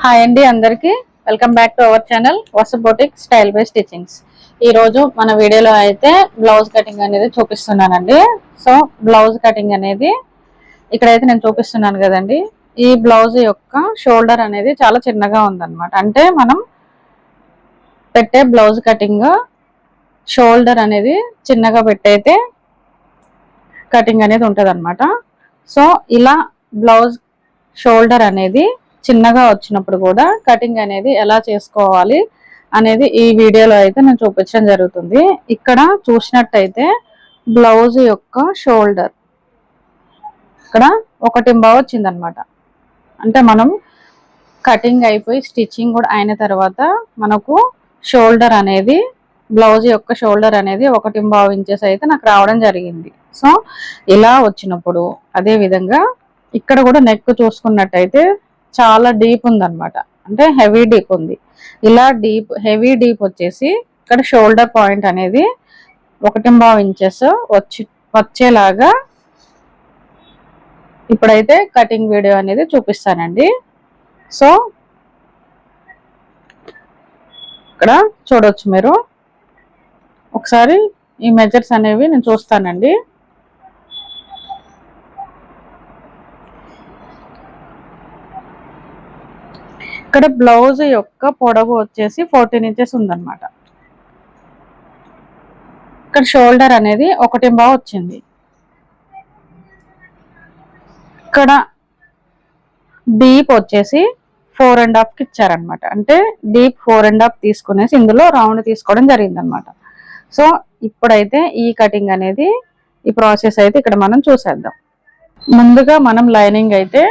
Hi అండి అందరికి welcome back to our channel Vasu boutique style by stitchings. ఈ రోజు మన వీడియోలో అయితే బ్లౌజ్ కటింగ్ అనేది చూపిస్తున్నానండి. సో బ్లౌజ్ కటింగ్ అనేది ఇక్కడైతే నేను చూపిస్తున్నాను కదండి. ఈ బ్లౌజ్ యొక్క షోల్డర్ అనేది చాలా చిన్నగా ఉందన్నమాట. అంటే మనం పెట్టే బ్లౌజ్ కటింగ్ షోల్డర్ అనేది చిన్నగా పెట్టయితే కటింగ్ అనేది ఉంటుంది అనమాట. సో ఇలా బ్లౌజ్ షోల్డర్ అనేది చిన్నగా వచ్చినప్పుడు కూడా కటింగ్ అనేది ఎలా చేసుకోవాలి అనేది ఈ వీడియోలో అయితే నేను చూపించడం జరుగుతుంది. ఇక్కడ చూసినట్టయితే బ్లౌజ్ యొక్క షోల్డర్ ఇక్కడ 1.5 వచ్చిందనమాట. అంటే మనం కటింగ్ అయిపోయి స్టిచ్చింగ్ కూడా అయిన తర్వాత మనకు షోల్డర్ అనేది బ్లౌజ్ యొక్క షోల్డర్ అనేది 1.5 ఇంచెస్ అయితే నాకు రావడం జరిగింది. సో ఇలా వచ్చినప్పుడు అదే విధంగా ఇక్కడ కూడా నెక్ చూసుకున్నట్టయితే చాలా డీప్ ఉందన్నమాట. అంటే హెవీ డీప్ ఉంది. ఇలా హెవీ డీప్ వచ్చేసి ఇక్కడ షోల్డర్ పాయింట్ అనేది 1.5 ఇంచెస్ వచ్చేలాగా ఇప్పుడైతే కటింగ్ వీడియో అనేది చూపిస్తానండి. సో ఇక్కడ చూడొచ్చు మీరు. ఒకసారి ఈ మెజర్స్ అనేవి నేను చూస్తానండి. ఇక్కడ బ్లౌజ్ యొక్క పొడవు వచ్చేసి 14 ఇంచెస్ ఉందన్నమాట. ఇక్కడ షోల్డర్ అనేది 1.5 వచ్చింది. ఇక్కడ డీప్ వచ్చేసి 4.5కి ఇచ్చారనమాట. అంటే డీప్ 4.5 తీసుకునేసి ఇందులో రౌండ్ తీసుకోవడం జరిగింది అనమాట. సో ఇప్పుడైతే ఈ కటింగ్ అనేది ఈ ప్రాసెస్ అయితే ఇక్కడ మనం చూసేద్దాం. ముందుగా మనం లైనింగ్ అయితే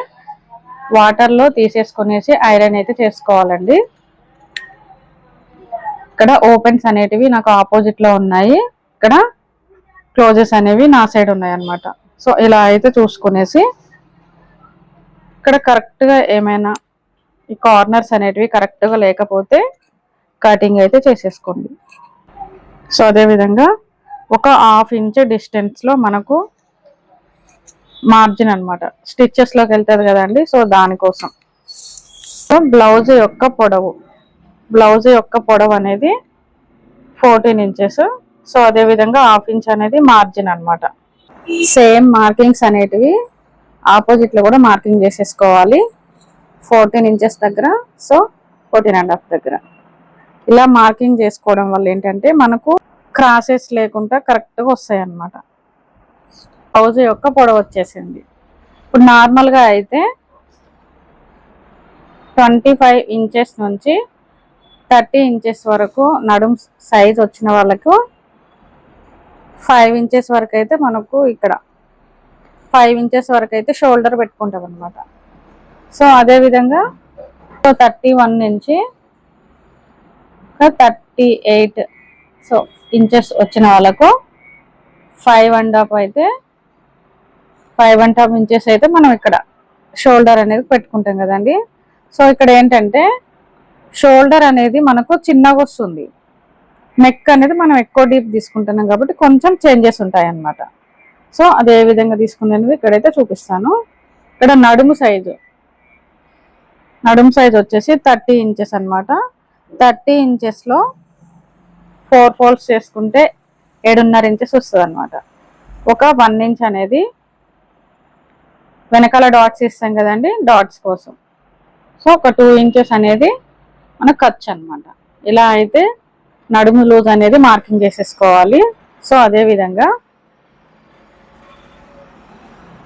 వాటర్లో తీసేసుకునేసి ఐరన్ అయితే చేసుకోవాలండి. ఇక్కడ ఓపెన్స్ అనేటివి నాకు ఆపోజిట్ లో ఉన్నాయి, ఇక్కడ క్లోజెస్ అనేవి నా సైడ్ ఉన్నాయి అన్నమాట. సో ఇలా అయితే చూసుకునేసి ఇక్కడ కరెక్ట్ గా ఏమైనా ఈ కార్నర్స్ అనేటివి కరెక్ట్ గా లేకపోతే కటింగ్ అయితే చేసేసుకోండి. సో అదే విధంగా ఒక 1/2 ఇంచ్ డిస్టెన్స్ లో మనకు మార్జిన్ అనమాట స్టిచెస్ లోకి వెళ్తుంది కదండి. సో దానికోసం సో బ్లౌజ్ యొక్క పొడవు అనేది 14 ఇంచెస్. సో అదే విధంగా 1/2 ఇంచ్ అనేది మార్జిన్ అనమాట. సేమ్ మార్కింగ్స్ అనేటివి ఆపోజిట్ లో కూడా మార్కింగ్ చేసేసుకోవాలి. 14 ఇంచెస్ దగ్గర, సో 14.5 దగ్గర ఇలా మార్కింగ్ చేసుకోవడం వల్ల ఏంటంటే మనకు క్రాసెస్ లేకుండా కరెక్ట్గా వస్తాయి అన్నమాట. బ్లౌజ్ యొక్క పొడవు వచ్చేసింది. ఇప్పుడు నార్మల్గా అయితే 25 ఇంచెస్ నుంచి 30 ఇంచెస్ వరకు నడుము సైజ్ వచ్చిన వాళ్ళకు 5 ఇంచెస్ వరకు అయితే మనకు ఇక్కడ 5 ఇంచెస్ వరకు అయితే షోల్డర్ పెట్టుకుంటాం అనమాట. సో అదేవిధంగా 31 నుంచి 38 సో ఇంచెస్ వచ్చిన వాళ్ళకు 5.5 అయితే 5.5 ఇంచెస్ అయితే మనం ఇక్కడ షోల్డర్ అనేది పెట్టుకుంటాం కదండి. సో ఇక్కడ ఏంటంటే షోల్డర్ అనేది మనకు చిన్నగా వస్తుంది, నెక్ అనేది మనం ఎక్కువ డీప్ తీసుకుంటున్నాం కాబట్టి కొంచెం చేంజెస్ ఉంటాయి అన్నమాట. సో అదే విధంగా తీసుకునేది ఇక్కడైతే చూపిస్తాను. ఇక్కడ నడుము సైజు వచ్చేసి 30 ఇంచెస్ అనమాట. 30 ఇంచెస్లో 4 ఫోల్డ్స్ చేసుకుంటే 7.5 ఇంచెస్ వస్తుంది అనమాట. ఒక 1 ఇంచ్ అనేది వెనకాల డాట్స్ ఇస్తాం కదండి, డాట్స్ కోసం. సో ఒక 2 ఇంచెస్ అనేది మన ఖర్చు అనమాట. ఇలా అయితే నడుము లూజ్ అనేది మార్కింగ్ చేసేసుకోవాలి. సో అదే విధంగా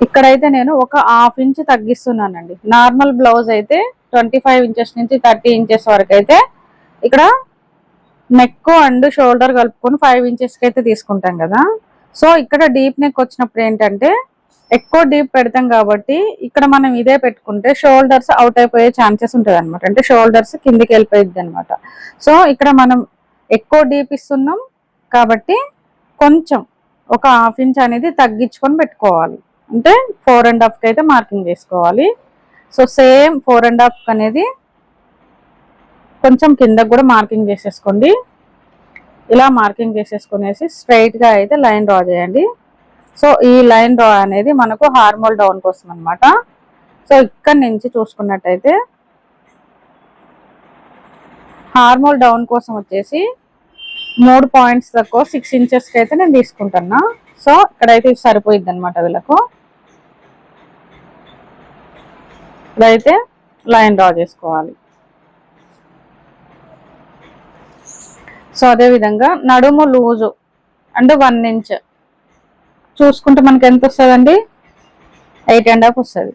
ఇక్కడైతే నేను ఒక 1/2 ఇంచ్ తగ్గిస్తున్నానండి. నార్మల్ బ్లౌజ్ అయితే 25 ఇంచెస్ నుంచి 30 ఇంచెస్ వరకు అయితే ఇక్కడ నెక్ అండ్ షోల్డర్ కలుపుకొని 5 ఇంచెస్కి అయితే తీసుకుంటాం కదా. సో ఇక్కడ డీప్ నెక్ వచ్చినప్పుడు ఏంటంటే ఎక్కువ డీప్ పెడతాం కాబట్టి ఇక్కడ మనం ఇదే పెట్టుకుంటే షోల్డర్స్ అవుట్ అయిపోయే ఛాన్సెస్ ఉంటుంది అనమాట. అంటే షోల్డర్స్ కిందికి వెళ్ళిపోయింది అనమాట. సో ఇక్కడ మనం ఎక్కువ డీప్ ఇస్తున్నాం కాబట్టి కొంచెం ఒక 1/2 ఇంచ్ అనేది తగ్గించుకొని పెట్టుకోవాలి. అంటే 4.5కి అయితే మార్కింగ్ చేసుకోవాలి. సో సేమ్ 4.5 అనేది కొంచెం కిందకు కూడా మార్కింగ్ చేసేసుకోండి. ఇలా మార్కింగ్ చేసేసుకునేసి స్ట్రైట్గా అయితే లైన్ డ్రా చేయండి. సో ఈ లైన్ డ్రా అనేది మనకు హార్మోల్ డౌన్ కోసం అనమాట. సో ఇక్కడ నుంచి చూసుకున్నట్టయితే హార్మోల్ డౌన్ కోసం వచ్చేసి 3 పాయింట్స్ తక్కువ 6 ఇంచెస్కి అయితే నేను తీసుకుంటున్నా. సో ఇక్కడైతే ఇది సరిపోయిద్ది అనమాట వీళ్ళకు. ఇదైతే లైన్ డ్రా చేసుకోవాలి. సో అదేవిధంగా నడుము లూజు అంటే 1 ఇంచ్ చూసుకుంటే మనకి ఎంత వస్తుందండి, 8.5 వస్తుంది.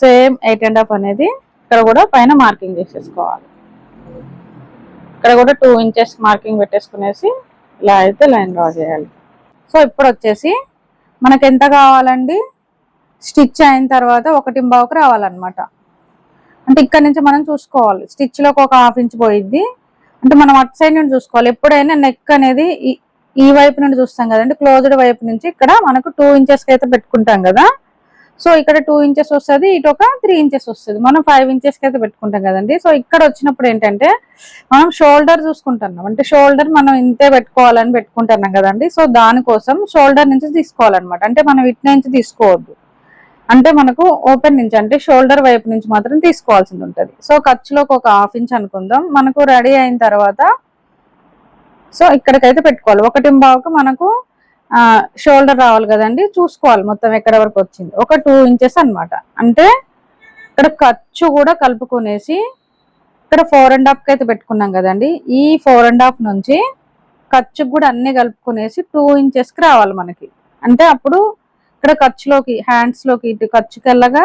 సేమ్ 8.5 అనేది ఇక్కడ కూడా పైన మార్కింగ్ చేసేసుకోవాలి. ఇక్కడ కూడా 2 ఇంచెస్ మార్కింగ్ పెట్టేసుకునేసి ఇలా అయితే లైన్ డ్రా చేయాలి. సో ఇప్పుడు వచ్చేసి మనకి ఎంత కావాలండి, స్టిచ్ అయిన తర్వాత 1.5కి రావాలన్నమాట. అంటే ఇక్కడ నుంచి మనం చూసుకోవాలి, స్టిచ్లోకి ఒక 1/2 ఇంచ్ పోయిద్ది. అంటే మనం అటు సైడ్ నుండి చూసుకోవాలి. ఎప్పుడైనా నెక్ అనేది ఈ వైపు నుండి చూస్తాం కదండి, క్లోజ్డ్ వైపు నుంచి ఇక్కడ మనకు 2 ఇంచెస్కి అయితే పెట్టుకుంటాం కదా. సో ఇక్కడ 2 ఇంచెస్ వస్తుంది, ఇటు ఒక 3 ఇంచెస్ వస్తుంది. మనం 5 ఇంచెస్కి అయితే పెట్టుకుంటాం కదండి. సో ఇక్కడ వచ్చినప్పుడు ఏంటంటే మనం షోల్డర్ చూసుకుంటున్నాం, అంటే షోల్డర్ మనం ఇంతే పెట్టుకోవాలని పెట్టుకుంటున్నాం కదండి. సో దానికోసం షోల్డర్ నుంచి తీసుకోవాలన్నమాట. అంటే మనం ఇటు నుంచి తీసుకోవద్దు, అంటే మనకు ఓపెన్ నుంచి అంటే షోల్డర్ వైపు నుంచి మాత్రం తీసుకోవాల్సింది ఉంటుంది. సో ఖర్చులోకి ఒక 1/2 ఇంచ్ అనుకుందాం. మనకు రెడీ అయిన తర్వాత సో ఇక్కడికైతే పెట్టుకోవాలి. 1.5కి మనకు షోల్డర్ రావాలి కదండి, చూసుకోవాలి మొత్తం ఎక్కడ వరకు వచ్చింది. ఒక 2 ఇంచెస్ అనమాట. అంటే ఇక్కడ ఖర్చు కూడా కలుపుకునేసి ఇక్కడ 4.5కి అయితే పెట్టుకున్నాం కదండి. ఈ 4.5 నుంచి ఖర్చుకు కూడా అన్ని కలుపుకునేసి 2 ఇంచెస్కి రావాలి మనకి. అంటే అప్పుడు ఇక్కడ ఖర్చులోకి హ్యాండ్స్లోకి ఇటు ఖర్చుకి వెళ్ళగా,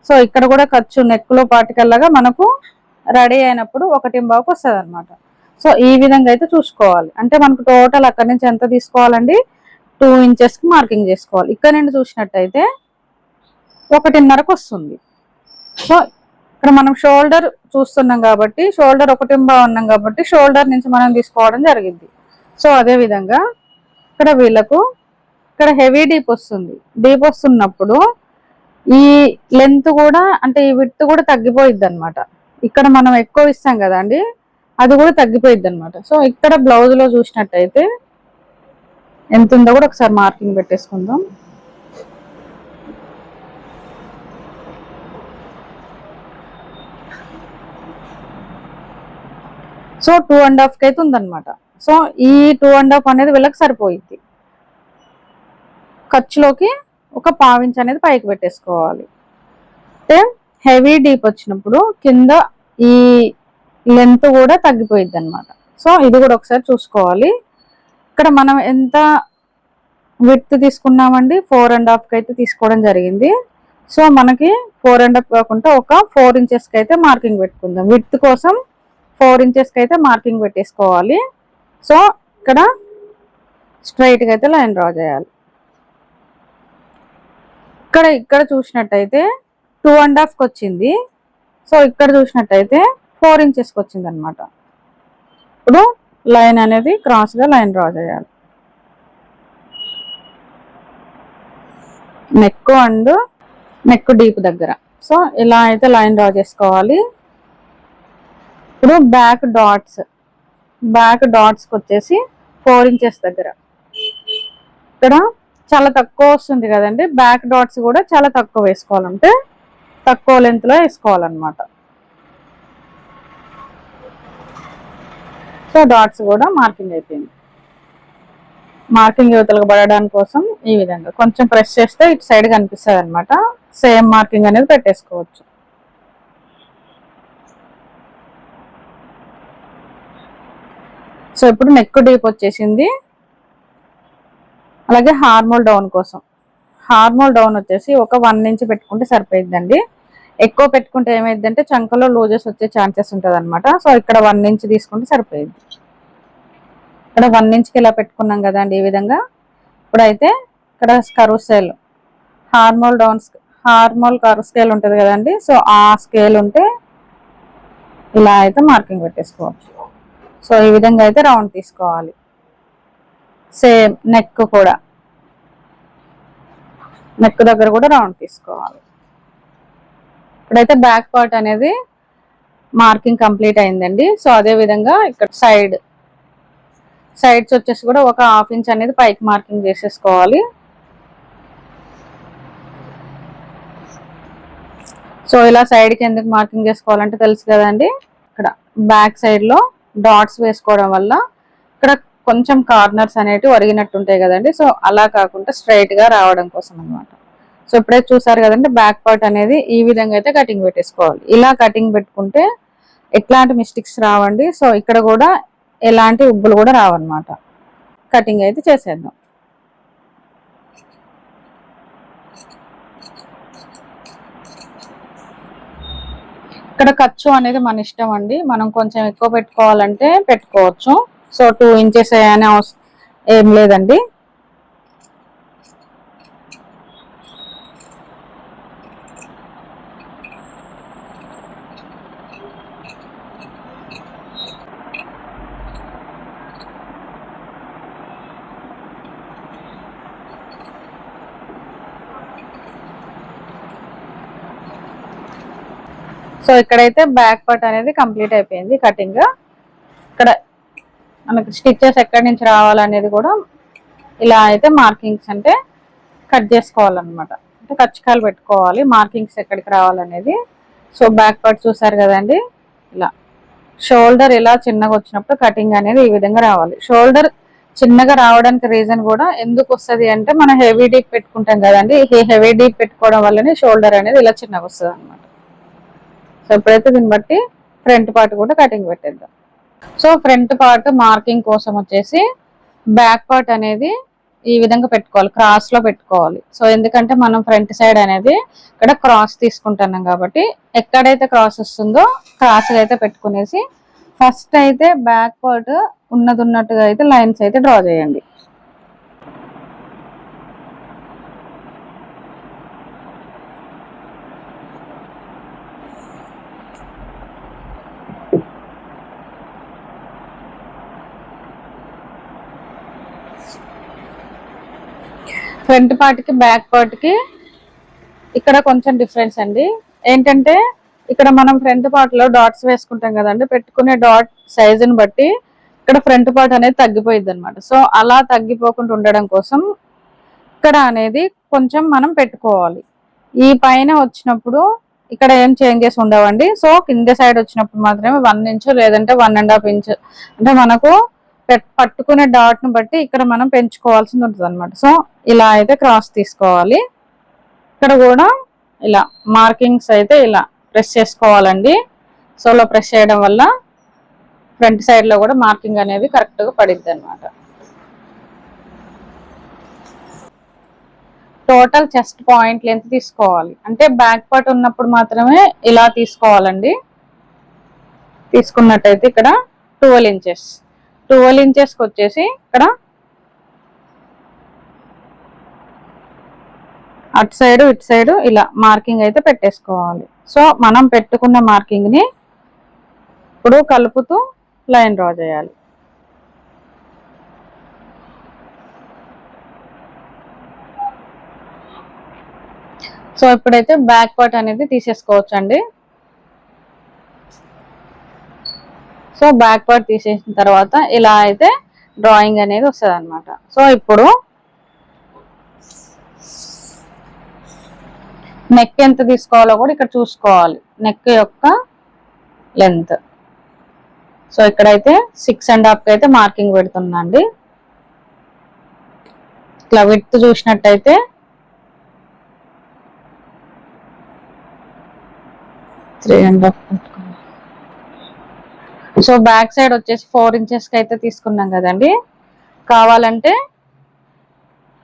సో ఇక్కడ కూడా ఖర్చు నెక్లో పాటుకెళ్ళగా మనకు రెడీ అయినప్పుడు 1.5కి వస్తుంది అనమాట. సో ఈ విధంగా అయితే చూసుకోవాలి. అంటే మనకు టోటల్ అక్కడి నుంచి ఎంత తీసుకోవాలండి, 2 ఇంచెస్కి మార్కింగ్ చేసుకోవాలి. ఇక్కడ నుండి చూసినట్టయితే 1.5కి వస్తుంది. సో ఇక్కడ మనం షోల్డర్ చూస్తున్నాం కాబట్టి, షోల్డర్ 1.5 ఉన్నాం కాబట్టి షోల్డర్ నుంచి మనం తీసుకోవడం జరిగింది. సో అదే విధంగా ఇక్కడ వీళ్ళకు ఇక్కడ హెవీ డీప్ వస్తుంది. డీప్ వస్తున్నప్పుడు ఈ లెంత్ కూడా అంటే ఈ విడ్త్ కూడా తగ్గిపోయిద్ది అనమాట. ఇక్కడ మనం ఎక్కువ ఇస్తాం కదండి, అది కూడా తగ్గిపోయిద్ది అనమాట. సో ఇక్కడ బ్లౌజ్లో చూసినట్టయితే ఎంత ఉందో కూడా ఒకసారి మార్కింగ్ పెట్టేసుకుందాం. సో 2.5కి అయితే ఉందన్నమాట. సో ఈ 2.5 అనేది వీళ్ళకి సరిపోయిద్ది. ఖర్చులోకి ఒక 1/2 ఇంచ్ అనేది పైకి పెట్టేసుకోవాలి. అంటే హెవీ డీప్ వచ్చినప్పుడు కింద ఈ లెంత్ కూడా తగ్గిపోయిద్ది అనమాట. సో ఇది కూడా ఒకసారి చూసుకోవాలి. ఇక్కడ మనం ఎంత విడ్త్ తీసుకున్నామండి, 4.5కి అయితే తీసుకోవడం జరిగింది. సో మనకి 4.5 కాకుండా ఒక 4 ఇంచెస్కి అయితే మార్కింగ్ పెట్టుకుందాం. విడ్త్ కోసం 4 ఇంచెస్కి అయితే మార్కింగ్ పెట్టేసుకోవాలి. సో ఇక్కడ స్ట్రైట్గా అయితే లైన్ డ్రా చేయాలి. ఇక్కడ చూసినట్టయితే 2.5కి వచ్చింది. సో ఇక్కడ చూసినట్టయితే 4 ఇంచెస్కి వచ్చింది అనమాట. ఇప్పుడు లైన్ అనేది క్రాస్గా లైన్ డ్రా చేయాలి. నెక్ అండ్ నెక్ డీప్ దగ్గర సో ఇలా అయితే లైన్ డ్రా చేసుకోవాలి. ఇప్పుడు బ్యాక్ డాట్స్కి వచ్చేసి 4 ఇంచెస్ దగ్గర ఇక్కడ చాలా తక్కువ వస్తుంది కదండి. బ్యాక్ డాట్స్ కూడా చాలా తక్కువ వేసుకోవాలంటే తక్కువ లెంత్లో వేసుకోవాలన్నమాట. సో డాట్స్ కూడా మార్కింగ్ అయిపోయింది. మార్కింగ్ యువతలకు పడడానికి కోసం ఈ విధంగా కొంచెం ప్రెస్ చేస్తే ఇటు సైడ్ కనిపిస్తుంది అనమాట. సేమ్ మార్కింగ్ అనేది పెట్టేసుకోవచ్చు. సో ఇప్పుడు నెక్ డీప్ వచ్చేసింది. అలాగే హార్మోల్ డౌన్ కోసం హార్మోల్ డౌన్ వచ్చేసి ఒక 1 ఇంచ్ పెట్టుకుంటే సరిపోయిద్దండి. ఎక్కువ పెట్టుకుంటే ఏమైందంటే చంకలో లూజెస్ వచ్చే ఛాన్సెస్ ఉంటుంది అనమాట. సో ఇక్కడ 1 ఇంచ్ తీసుకుంటే సరిపోయింది. ఇక్కడ 1 ఇంచ్కి ఇలా పెట్టుకున్నాం కదండి ఈ విధంగా. ఇప్పుడైతే ఇక్కడ కర్వ్ స్కేల్ హార్మోల్ కర్వ్ స్కేల్ ఉంటుంది కదండి. సో ఆ స్కేల్ ఉంటే ఇలా అయితే మార్కింగ్ పెట్టేసుకోవచ్చు. సో ఈ విధంగా అయితే రౌండ్ తీసుకోవాలి. సేమ్ నెక్ దగ్గర కూడా రౌండ్ తీసుకోవాలి. ఇప్పుడైతే బ్యాక్ పార్ట్ అనేది మార్కింగ్ కంప్లీట్ అయిందండి. సో అదే విధంగా ఇక్కడ సైడ్స్ వచ్చేసి కూడా ఒక 1/2 ఇంచ్ అనేది పైకి మార్కింగ్ చేసేసుకోవాలి. సో ఇలా సైడ్కి ఎందుకు మార్కింగ్ చేసుకోవాలంటే తెలుసు కదండి. ఇక్కడ బ్యాక్ సైడ్లో డాట్స్ వేసుకోవడం వల్ల ఇక్కడ కొంచెం కార్నర్స్ అనేవి ఒరిగినట్టు ఉంటాయి కదండి. సో అలా కాకుండా స్ట్రైట్ గా రావడం కోసం అనమాట. సో ఇప్పుడైతే చూసారు కదండి, బ్యాక్ పార్ట్ అనేది ఈ విధంగా అయితే కటింగ్ పెట్టేసుకోవాలి. ఇలా కటింగ్ పెట్టుకుంటే ఎట్లాంటి మిస్టేక్స్ రావండి. సో ఇక్కడ కూడా ఎలాంటి ఉబ్బులు కూడా రావన్నమాట. కటింగ్ అయితే చేసేద్దాం. ఇక్కడ ఖర్చు అనేది మన ఇష్టం అండి. మనం కొంచెం ఎక్కువ పెట్టుకోవాలంటే పెట్టుకోవచ్చు. సో 2 ఇంచెస్ అనే అవసరం ఏం లేదండి. సో ఇక్కడైతే బ్యాక్ పార్ట్ అనేది కంప్లీట్ అయిపోయింది కటింగ్. ఇక్కడ మనకి స్టిచెస్ ఎక్కడి నుంచి రావాలనేది కూడా ఇలా అయితే మార్కింగ్స్ అంటే కట్ చేసుకోవాలన్నమాట. అంటే కచ్చకాలు పెట్టుకోవాలి మార్కింగ్స్ ఎక్కడికి రావాలనేది. సో బ్యాక్ పార్ట్ చూసారు కదండి, ఇలా షోల్డర్ ఇలా చిన్నగా వచ్చినప్పుడు కటింగ్ అనేది ఈ విధంగా రావాలి. షోల్డర్ చిన్నగా రావడానికి రీజన్ కూడా ఎందుకు వస్తుంది అంటే, మనం హెవీ డీప్ పెట్టుకుంటాం కదండి. ఈ హెవీ డీప్ పెట్టుకోవడం వల్లనే షోల్డర్ అనేది ఇలా చిన్నగా వస్తుంది అనమాట. సో ఇప్పుడైతే దీన్ని బట్టి ఫ్రంట్ పార్ట్ కూడా కటింగ్ పెట్టేద్దాం. సో ఫ్రంట్ పార్ట్ మార్కింగ్ కోసం వచ్చేసి బ్యాక్ పార్ట్ అనేది ఈ విధంగా పెట్టుకోవాలి, క్రాస్ లో పెట్టుకోవాలి. సో ఎందుకంటే మనం ఫ్రంట్ సైడ్ అనేది ఇక్కడ క్రాస్ తీసుకుంటున్నాం కాబట్టి ఎక్కడైతే క్రాస్ వస్తుందో క్రాస్ అయితే పెట్టుకునేసి ఫస్ట్ అయితే బ్యాక్ పార్ట్ ఉన్నట్టుగా అయితే లైన్స్ అయితే డ్రా చేయండి. ఫ్రంట్ పార్ట్ కి బ్యాక్ పార్ట్ కి ఇక్కడ కొంచెం డిఫరెన్స్ అండి. ఏంటంటే ఇక్కడ మనం ఫ్రంట్ పార్ట్ లో డాట్స్ వేసుకుంటాం కదండి, పెట్టుకునే డాట్ సైజుని బట్టి ఇక్కడ ఫ్రంట్ పార్ట్ అనేది తగ్గిపోయింది అనమాట. సో అలా తగ్గిపోకుండా ఉండడం కోసం ఇక్కడ అనేది కొంచెం మనం పెట్టుకోవాలి. ఈ పైన వచ్చినప్పుడు ఇక్కడ ఏం చేంజెస్ ఉండవండి. సో కింద సైడ్ వచ్చినప్పుడు మాత్రమే 1 ఇంచ్ లేదంటే 1.5 ఇంచ్ అంటే మనకు పట్టుకునే డాట్ ను బట్టి ఇక్కడ మనం పెంచుకోవాల్సి ఉంటుంది అనమాట. సో ఇలా అయితే క్రాస్ తీసుకోవాలి. ఇక్కడ కూడా ఇలా మార్కింగ్స్ అయితే ఇలా ప్రెస్ చేసుకోవాలండి. సో ఇలా ప్రెస్ చేయడం వల్ల ఫ్రంట్ సైడ్ లో కూడా మార్కింగ్ అనేది కరెక్ట్ గా పడిద్ది అనమాట. టోటల్ చెస్ట్ పాయింట్ లెంత్ తీసుకోవాలి. అంటే బ్యాక్ పార్ట్ ఉన్నప్పుడు మాత్రమే ఇలా తీసుకోవాలండి. తీసుకున్నట్టయితే ఇక్కడ 12 ఇంచెస్ 12 ఇంచెస్కి వచ్చేసి ఇక్కడ అటు సైడ్ ఇటు సైడ్ ఇలా మార్కింగ్ అయితే పెట్టేసుకోవాలి. సో మనం పెట్టుకున్న మార్కింగ్ ని ఇప్పుడు కలుపుతూ లైన్ డ్రా చేయాలి. సో ఇప్పుడైతే బ్యాక్ పార్ట్ అనేది తీసేసుకోవచ్చు అండి. సో బ్యాక్ పార్ట్ తీసేసిన తర్వాత ఇలా అయితే డ్రాయింగ్ అనేది వస్తుంది అనమాట. సో ఇప్పుడు నెక్ ఎంత తీసుకోవాలో కూడా ఇక్కడ చూసుకోవాలి. నెక్ యొక్క లెంత్. సో ఇక్కడైతే 6.5 అయితే మార్కింగ్ పెడుతున్నా అండి. ఇట్లా విడ్త్ చూసినట్టయితే 3.5. సో బ్యాక్ సైడ్ వచ్చేసి 4 ఇంచెస్కి అయితే తీసుకున్నాం కదండి. కావాలంటే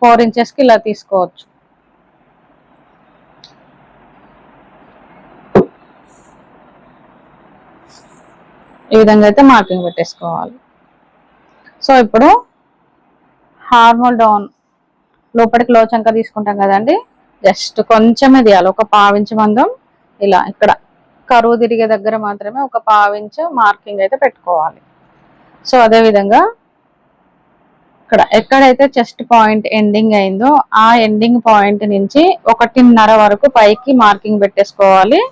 4 ఇంచెస్కి ఇలా తీసుకోవచ్చు. ఈ విధంగా అయితే మార్కింగ్ పెట్టేసుకోవాలి. సో ఇప్పుడు హార్మోల్ డౌన్ లోపలికి లోచంక తీసుకుంటాం కదండి, జస్ట్ కొంచెమే తీయాలి. ఒక 1/2 ఇంచ్ మందం ఇలా ఇక్కడ కరువు తిరిగే దగ్గర మాత్రమే ఒక 1/2 ఇంచ్ మార్కింగ్ అయితే పెట్టుకోవాలి. సో అదే విధంగా ఇక్కడ ఎక్కడైతే చెస్ట్ పాయింట్ ఎండింగ్ అయిందో ఆ ఎండింగ్ పాయింట్ నుంచి 1.5 వరకు పైకి మార్కింగ్ పెట్టేసుకోవాలి.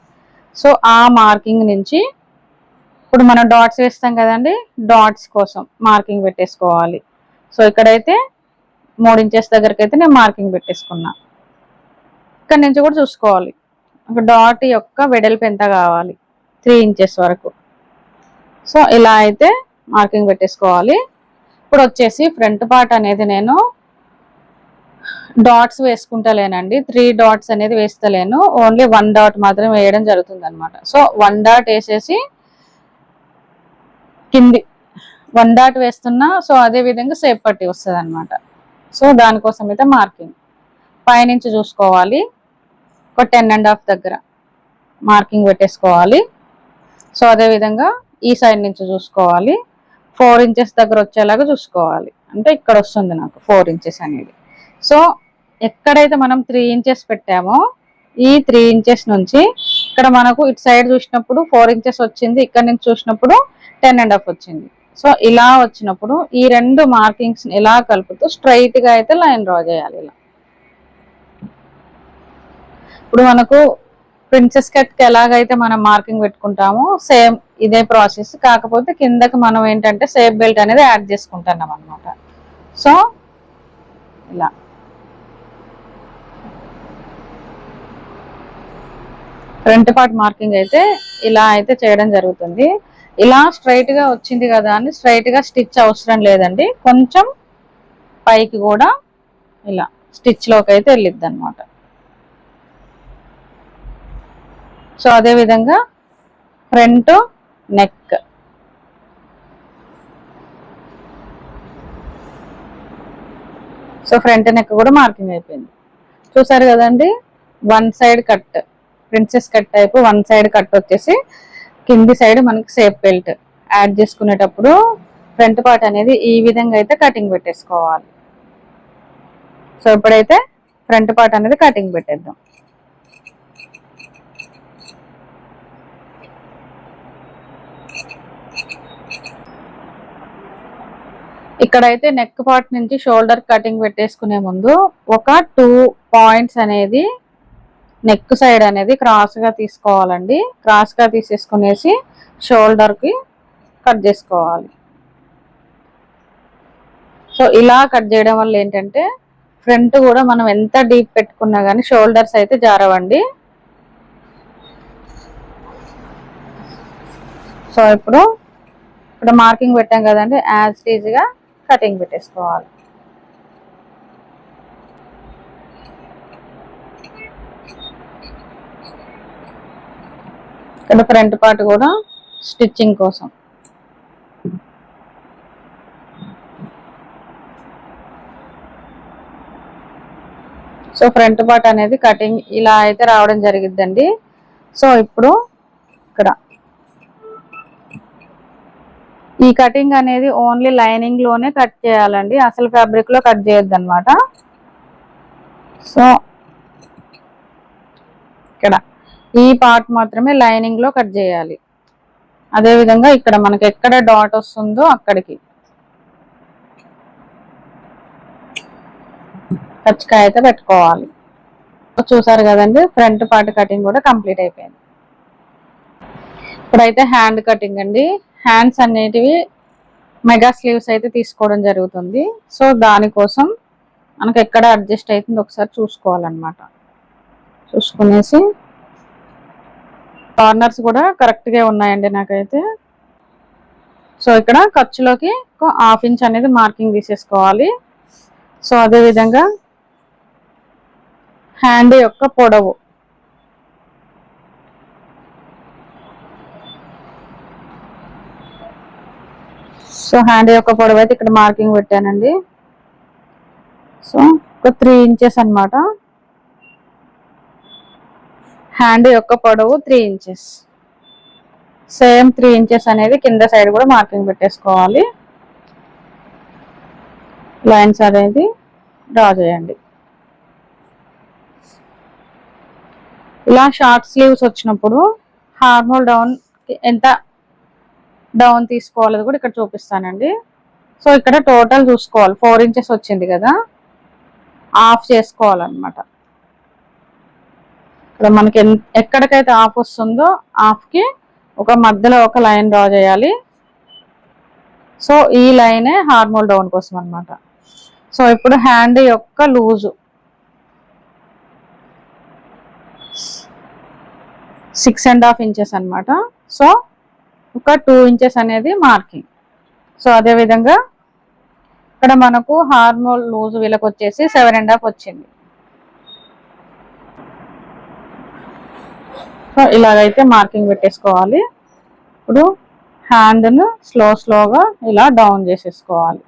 సో ఆ మార్కింగ్ నుంచి ఇప్పుడు మనం డాట్స్ వేస్తాం కదండి, డాట్స్ కోసం మార్కింగ్ పెట్టేసుకోవాలి. సో ఇక్కడైతే 3 ఇంచెస్ దగ్గరికి అయితే నేను మార్కింగ్ పెట్టేసుకున్నా. ఇక్కడ నుంచి కూడా చూసుకోవాలి ఒక డాట్ యొక్క వెడల్పు ఎంత కావాలి, 3 ఇంచెస్ వరకు. సో ఇలా అయితే మార్కింగ్ పెట్టేసుకోవాలి. ఇప్పుడు వచ్చేసి ఫ్రంట్ పార్ట్ అనేది నేను డాట్స్ వేసుకుంటలేనండి, 3 డాట్స్ అనేది వేస్తలేను, ఓన్లీ 1 డాట్ మాత్రం వేయడం జరుగుతుంది అనమాట. సో 1 డాట్ వేసేసి కింది 1 డాట్ వేస్తున్నా. సో అదే విధంగా సేప్ పట్టి వస్తుంది అనమాట. సో దానికోసం అయితే మార్కింగ్ పైనుంచి చూసుకోవాలి, ఒక 10.5 దగ్గర మార్కింగ్ పెట్టేసుకోవాలి. సో అదే విధంగా ఈ సైడ్ నుంచి చూసుకోవాలి, 4 ఇంచెస్ దగ్గర వచ్చేలాగా చూసుకోవాలి. అంటే ఇక్కడ వస్తుంది నాకు 4 ఇంచెస్ అనేది. సో ఎక్కడైతే మనం 3 ఇంచెస్ పెట్టామో ఈ 3 ఇంచెస్ నుంచి ఇక్కడ మనకు ఇటు సైడ్ చూసినప్పుడు 4 ఇంచెస్ వచ్చింది, ఇక్కడ నుంచి చూసినప్పుడు 10.5 వచ్చింది. సో ఇలా వచ్చినప్పుడు ఈ 2 మార్కింగ్స్ ఇలా కలుపుతూ స్ట్రైట్ గా అయితే లైన్ డ్రా చేయాలి. ఇలా ఇప్పుడు మనకు ప్రిన్సెస్ కట్ కి ఎలాగైతే మనం మార్కింగ్ పెట్టుకుంటామో సేమ్ ఇదే ప్రాసెస్, కాకపోతే కిందకి మనం ఏంటంటే సేప్ బెల్ట్ అనేది యాడ్ చేసుకుంటున్నాం అనమాట. సో ఇలా ఫ్రంట్ పార్ట్ మార్కింగ్ అయితే ఇలా అయితే చేయడం జరుగుతుంది. ఇలా స్ట్రైట్ గా వచ్చింది కదా అని స్ట్రైట్ గా స్టిచ్ అవసరం లేదండి, కొంచెం పైకి కూడా ఇలా స్టిచ్ లోకి అయితే వెళ్ళిద్ది అనమాట. సో అదే విధంగా front neck, so front neck కూడా మార్కింగ్ అయిపోయింది. చూసారు కదండి, 1 side cut, princess cut type 1 side cut వచ్చేసి కింది సైడ్ మనకి సేప్ బెల్ట్ యాడ్ చేసుకునేటప్పుడు ఫ్రంట్ పార్ట్ అనేది ఈ విధంగా అయితే కటింగ్ పెట్టేసుకోవాలి. సో ఇప్పుడైతే ఫ్రంట్ పార్ట్ అనేది కటింగ్ పెట్టేద్దాం. ఇక్కడైతే నెక్ పార్ట్ నుంచి షోల్డర్ కటింగ్ పెట్టేసుకునే ముందు ఒక 2 పాయింట్స్ అనేది నెక్ సైడ్ అనేది క్రాస్ గా తీసుకోవాలండి. క్రాస్ గా తీసేసుకునేసి షోల్డర్ కి కట్ చేసుకోవాలి. సో ఇలా కట్ చేయడం వల్ల ఏంటంటే ఫ్రంట్ కూడా మనం ఎంత డీప్ పెట్టుకున్నా కానీ షోల్డర్స్ అయితే జారవండి. సో ఇప్పుడు ఇక్కడ మార్కింగ్ పెట్టాం కదండి, యాజ్ ఈజ్ గా కటింగ్ పెట్టేసుకోవాలి. ఇక్కడ ఫ్రంట్ పార్ట్ కూడా స్టిచ్చింగ్ కోసం. సో ఫ్రంట్ పార్ట్ అనేది కటింగ్ ఇలా అయితే రావడం జరిగిద్దండి. సో ఇప్పుడు ఇక్కడ ఈ కటింగ్ అనేది ఓన్లీ లైనింగ్ లోనే కట్ చేయాలండి, అసలు ఫ్యాబ్రిక్ లో కట్ చేయొద్దు అనమాట. సో ఇక్కడ ఈ పార్ట్ మాత్రమే లైనింగ్ లో కట్ చేయాలి. అదే విధంగా ఇక్కడ మనకి ఎక్కడ డాట్ వస్తుందో అక్కడికి కచ్చికాయ అయితే పెట్టుకోవాలి. చూసారు కదండి, ఫ్రంట్ పార్ట్ కటింగ్ కూడా కంప్లీట్ అయిపోయింది. ఇప్పుడైతే హ్యాండ్ కటింగ్ అండి. హ్యాండ్స్ అనేటివి మెగా స్లీవ్స్ అయితే తీసుకోవడం జరుగుతుంది. సో దానికోసం మనకు ఎక్కడ అడ్జస్ట్ అవుతుందో ఒకసారి చూసుకోవాలన్నమాట. చూసుకునేసి కార్నర్స్ కూడా కరెక్ట్ గా ఉన్నాయండి నాకైతే. సో ఇక్కడ ఖర్చులోకి ఒక 1/2 ఇంచ్ అనేది మార్కింగ్ తీసేసుకోవాలి. సో అదే విధంగా హ్యాండ్ యొక్క పొడవు అయితే ఇక్కడ మార్కింగ్ పెట్టానండి. సో ఒక 3 ఇంచెస్ అనమాట. హ్యాండ్ యొక్క పొడవు 3 ఇంచెస్, సేమ్ 3 ఇంచెస్ అనేది కింద సైడ్ కూడా మార్కింగ్ పెట్టేసుకోవాలి. లైన్స్ అనేది డ్రా చేయండి. ఇలా షార్ట్ స్లీవ్స్ వచ్చినప్పుడు హార్మోల్ డౌన్ ఎంత డౌన్ తీసుకోవాలి కూడా ఇక్కడ చూపిస్తానండి. సో ఇక్కడ టోటల్ చూసుకోవాలి, 4 ఇంచెస్ వచ్చింది కదా, ఆఫ్ చేసుకోవాలన్నమాట. ఇక్కడ మనకి ఎక్కడికైతే ఆఫ్ వస్తుందో ఆఫ్ కి ఒక మధ్యలో ఒక లైన్ డ్రా చేయాలి. సో ఈ లైనే హార్మోల్ డౌన్ కోసం అనమాట. సో ఇప్పుడు హ్యాండ్ యొక్క లూజు 6.5 ఇంచెస్ అనమాట. సో ఒక 2 ఇంచెస్ అనేది మార్కింగ్. సో అదే విధంగా ఇక్కడ మనకు హార్మోల్ లూజ్ వీళ్ళకి వచ్చేసి 7.5 వచ్చింది. సో ఇలాగైతే మార్కింగ్ పెట్టేసుకోవాలి. ఇప్పుడు హ్యాండ్ను స్లోగా ఇలా డౌన్ చేసేసుకోవాలి,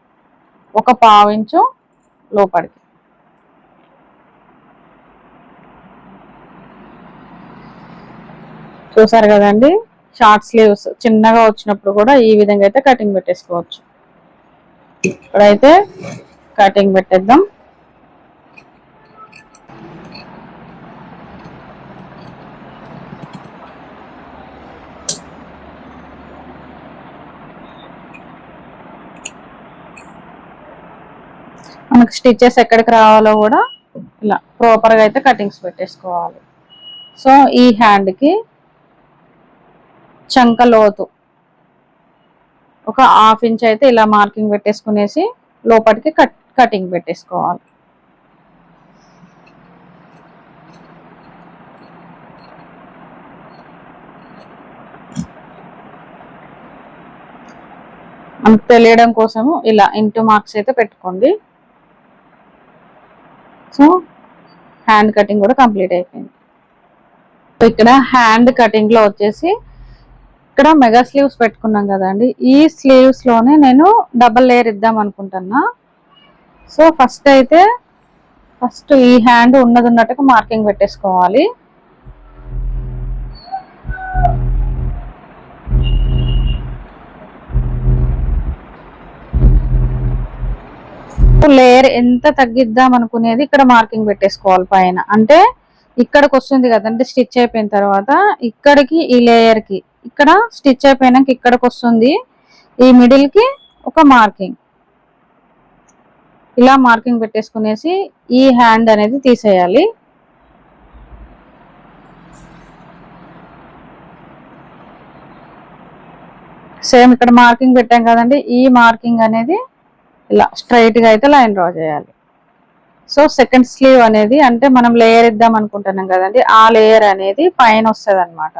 ఒక 1/2 ఇంచు లోపలికి. చూసారు కదండి, షార్ట్ స్లీవ్స్ చిన్నగా వచ్చినప్పుడు కూడా ఈ విధంగా అయితే కటింగ్ పెట్టేసుకోవచ్చు. ఇప్పుడైతే కటింగ్ పెట్టేద్దాం. మనకు స్టిచెస్ ఎక్కడికి రావాలో కూడా ఇలా ప్రాపర్గా అయితే కటింగ్స్ పెట్టేసుకోవాలి. సో ఈ హ్యాండ్కి చంక లోతు ఒక 1/2 ఇంచ్ అయితే ఇలా మార్కింగ్ పెట్టేసుకునేసి లోపలికి కటింగ్ పెట్టేసుకోవాలి. మనకు తెలియడం కోసము ఇలా ఇంటూ మార్క్స్ అయితే పెట్టుకోండి. సో హ్యాండ్ కటింగ్ కూడా కంప్లీట్ అయిపోయింది. ఇక్కడ హ్యాండ్ కటింగ్ లో వచ్చేసి ఇక్కడ మెగా స్లీవ్స్ పెట్టుకున్నాం కదండి, ఈ స్లీవ్స్ లోనే నేను డబల్ లేయర్ ఇద్దాం అనుకుంటున్నా. సో ఫస్ట్ ఈ హ్యాండ్ ఉన్నట్టుగా మార్కింగ్ పెట్టేసుకోవాలి. లేయర్ ఎంత తగ్గిద్దాం అనుకునేది ఇక్కడ మార్కింగ్ పెట్టేసుకోవాలి పైన. అంటే ఇక్కడికి వస్తుంది కదండి స్టిచ్ అయిపోయిన తర్వాత, ఇక్కడికి ఈ లేయర్ కి ఇక్కడ స్టిచ్ అయిపోయినాక ఇక్కడికి వస్తుంది, ఈ మిడిల్ కి ఒక మార్కింగ్, ఇలా మార్కింగ్ పెట్టేసుకునేసి ఈ హ్యాండ్ అనేది తీసేయాలి. సేమ్ ఇక్కడ మార్కింగ్ పెట్టాం కదండి, ఈ మార్కింగ్ అనేది ఇలా స్ట్రైట్ గా అయితే లైన్ డ్రా చేయాలి. సో సెకండ్ స్లీవ్ అనేది అంటే మనం లేయర్ ఇద్దాం అనుకుంటున్నాం కదండి, ఆ లేయర్ అనేది పైన వస్తుంది అనమాట.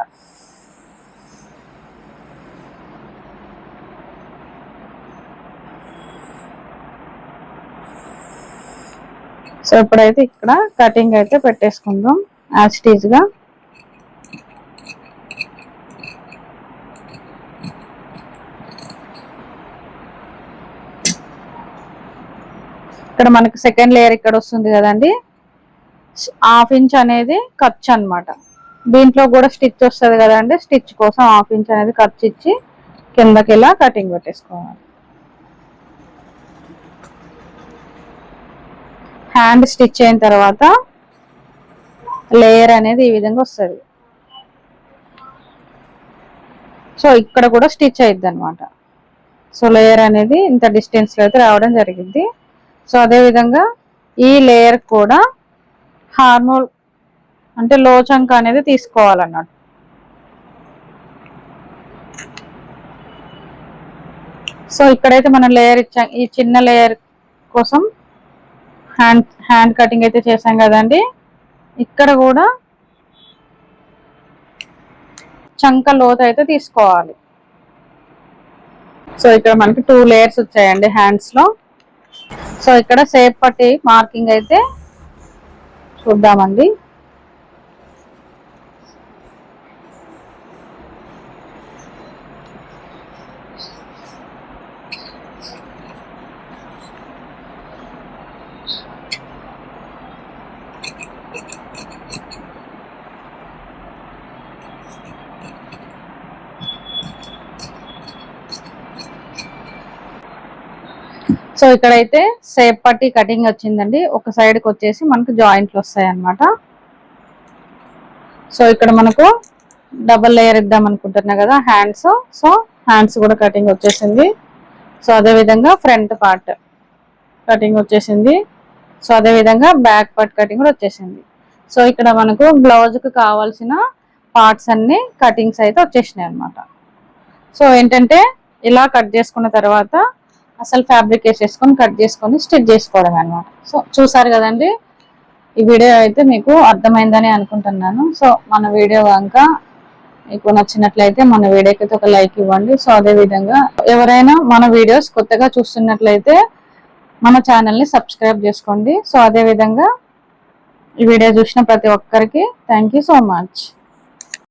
సో ఇప్పుడైతే ఇక్కడ కటింగ్ అయితే పెట్టేసుకుందాం యాజ్ ఇట్ ఈజ్ గా. ఇక్కడ మనకి సెకండ్ లేయర్ ఇక్కడ వస్తుంది కదండి, 1/2 ఇంచ్ అనేది ఖర్చు అనమాట. దీంట్లో కూడా స్టిచ్ వస్తుంది కదండి, స్టిచ్ కోసం 1/2 ఇంచ్ అనేది ఖర్చు ఇచ్చి కిందకి ఇలా కటింగ్ పెట్టేసుకోవాలి. హ్యాండ్ స్టిచ్ అయిన తర్వాత లేయర్ అనేది ఈ విధంగా వస్తుంది. సో ఇక్కడ కూడా స్టిచ్ అయ్యిద్ది అనమాట. సో లేయర్ అనేది ఇంత డిస్టెన్స్ లో అయితే రావడం జరిగింది. సో అదే విధంగా ఈ లేయర్ కూడా హార్మోల్ అంటే లో చంక్ అనేది తీసుకోవాలన్నట్టు. సో ఇక్కడైతే మనం లేయర్ ఇచ్చాం, ఈ చిన్న లేయర్ కోసం హ్యాండ్ కటింగ్ అయితే చేసాం కదండి, ఇక్కడ కూడా చంక లోతు అయితే తీసుకోవాలి. సో ఇక్కడ మనకి 2 లేయర్స్ వచ్చాయండి హ్యాండ్స్ లో. సో ఇక్కడ షేప్ పట్టి మార్కింగ్ అయితే చూద్దామండి. సో ఇక్కడైతే షేప్ పట్టి కటింగ్ వచ్చిందండి, ఒక సైడ్కి వచ్చేసి మనకు జాయింట్లు వస్తాయి అన్నమాట. సో ఇక్కడ మనకు డబల్ లేయర్ ఇద్దాం అనుకుంటున్నా కదా హ్యాండ్స్, సో హ్యాండ్స్ కూడా కటింగ్ వచ్చేసింది. సో అదే విధంగా ఫ్రంట్ పార్ట్ కటింగ్ వచ్చేసింది. సో అదే విధంగా బ్యాక్ పార్ట్ కటింగ్ కూడా వచ్చేసింది. సో ఇక్కడ మనకు బ్లౌజ్కి కావాల్సిన పార్ట్స్ అన్ని కటింగ్స్ అయితే వచ్చేసినాయి అనమాట. సో ఏంటంటే ఇలా కట్ చేసుకున్న తర్వాత అసలు ఫ్యాబ్రిక్ వేసేసుకొని కట్ చేసుకొని స్టిచ్ చేసుకోవడం అనమాట. సో చూసారు కదండి, ఈ వీడియో అయితే మీకు అర్థమైందని అనుకుంటున్నాను. సో మన వీడియో కనుక మీకు నచ్చినట్లయితే మన వీడియోకి అయితే ఒక లైక్ ఇవ్వండి. సో అదే విధంగా ఎవరైనా మన వీడియోస్ కొత్తగా చూస్తున్నట్లయితే మన ఛానల్ని సబ్స్క్రైబ్ చేసుకోండి. సో అదే విధంగా ఈ వీడియో చూసిన ప్రతి ఒక్కరికి థ్యాంక్ యూ సో మచ్.